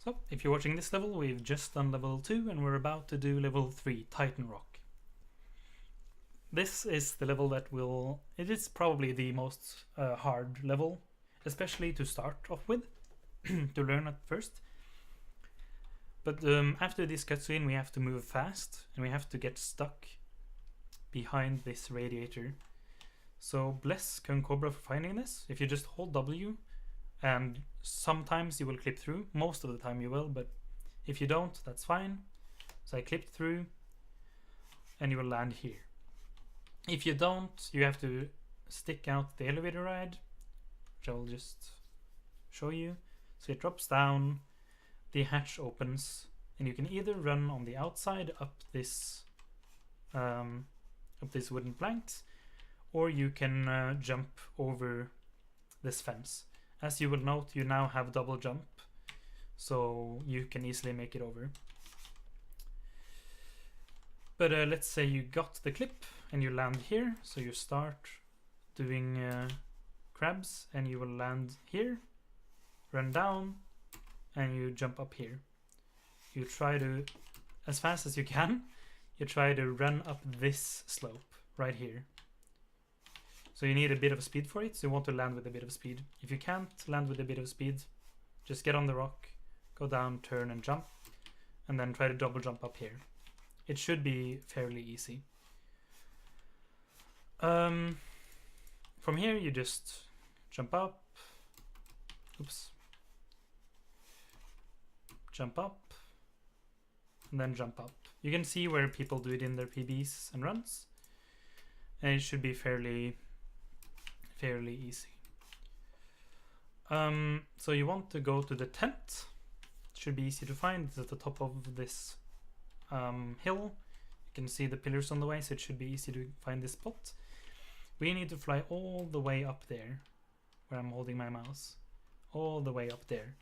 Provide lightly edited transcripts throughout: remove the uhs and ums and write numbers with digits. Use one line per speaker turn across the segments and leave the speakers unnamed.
So, if you're watching this level, we've just done level 2 and we're about to do level 3, Titan Rock. This is the level that it is probably the most hard level, especially to start off with, to learn at first. But after this cutscene we have to move fast and we have to get stuck behind this radiator. So bless Kung Cobra for finding this. If you just hold W, and sometimes you will clip through, most of the time you will, but if you don't, that's fine. So I clipped through and you will land here. If you don't, you have to stick out the elevator ride, which I will just show you. So it drops down, the hatch opens, and you can either run on the outside up this wooden planks, or you can jump over this fence. As you will note, you now have double jump, so you can easily make it over. But let's say you got the clip and you land here, so you start doing crabs and you will land here, run down, and you jump up here. You try to, as fast as you can, you try to run up this slope right here. So you need a bit of speed for it, so you want to land with a bit of speed. If you can't land with a bit of speed, just get on the rock, go down, turn and jump, and then try to double jump up here. It should be fairly easy. From here you just jump up, jump up, and then jump up. You can see where people do it in their PBs and runs, and it should be fairly easy. So you want to go to the tent. It should be easy to find. It's at the top of this hill. You can see the pillars on the way, so it should be easy to find this spot. We need to fly all the way up there, where I'm holding my mouse. All the way up there.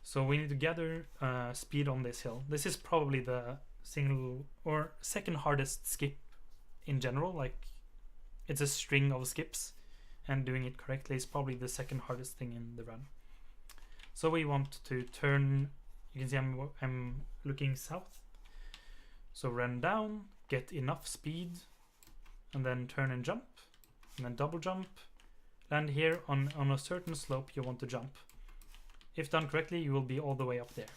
So we need to gather speed on this hill. This is probably the single or second hardest skip in general. Like, it's a string of skips, and doing it correctly is probably the second hardest thing in the run. So we want to turn. You can see I'm looking south. So run down, get enough speed, and then turn and jump, and then double jump. Land here on a certain slope you want to jump. If done correctly, you will be all the way up there.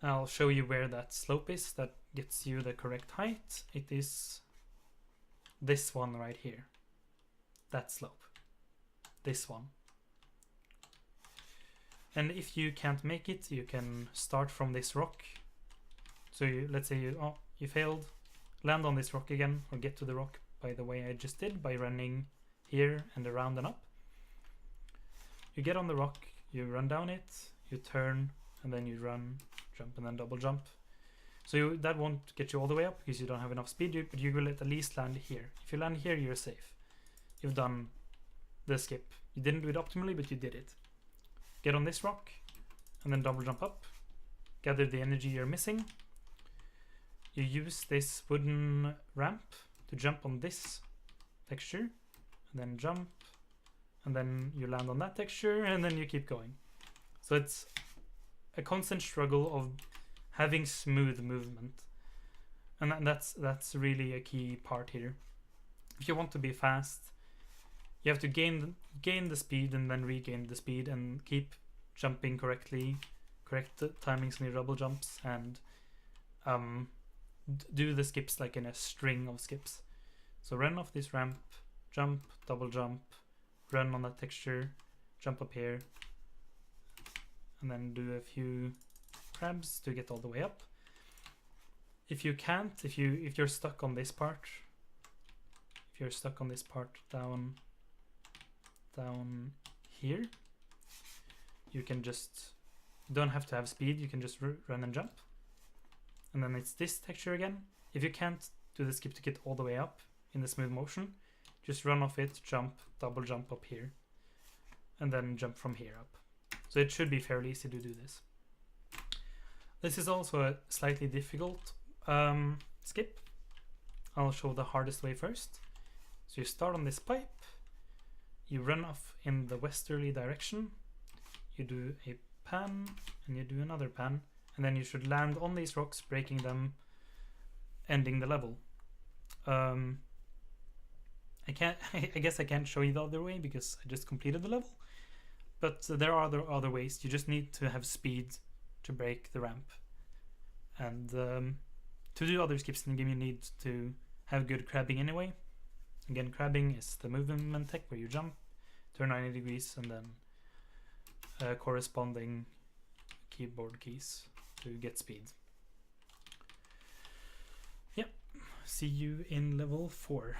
I'll show you where that slope is that gets you the correct height. It is this one right here. That slope. This one. And if you can't make it, you can start from this rock. So let's say you failed. Land on this rock again, or get to the rock by the way I just did, by running here and around and up. You get on the rock, you run down it, you turn, and then you run, jump, and then double jump. So that won't get you all the way up because you don't have enough speed, but you will at least land here. If you land here, you're safe. You've done the skip. You didn't do it optimally, but you did it. Get on this rock, and then double jump up. Gather the energy you're missing. You use this wooden ramp to jump on this texture, and then jump, and then you land on that texture, and then you keep going. So it's a constant struggle of having smooth movement, and that's really a key part here. If you want to be fast, you have to gain the speed and then regain the speed, and keep jumping correctly, correct the timings on your double jumps, and do the skips like in a string of skips. So run off this ramp, jump, double jump, run on that texture, jump up here, and then do a few crabs to get all the way up. If you can't, if you're stuck on this part, down here, you can just, don't have to have speed, you can just run and jump. And then it's this texture again. If you can't do the skip to get all the way up in the smooth motion, just run off it, jump, double jump up here, and then jump from here up. So it should be fairly easy to do this. This is also a slightly difficult skip. I'll show the hardest way first. So you start on this pipe, you run off in the westerly direction, you do a pan, and you do another pan, and then you should land on these rocks, breaking them, ending the level. I guess I can't show you the other way because I just completed the level. But there are other ways. You just need to have speed to break the ramp. And to do other skips in the game, you need to have good crabbing anyway. Again, crabbing is the movement tech where you jump, turn 90 degrees, and then corresponding keyboard keys to get speed. Yep. See you in level 4.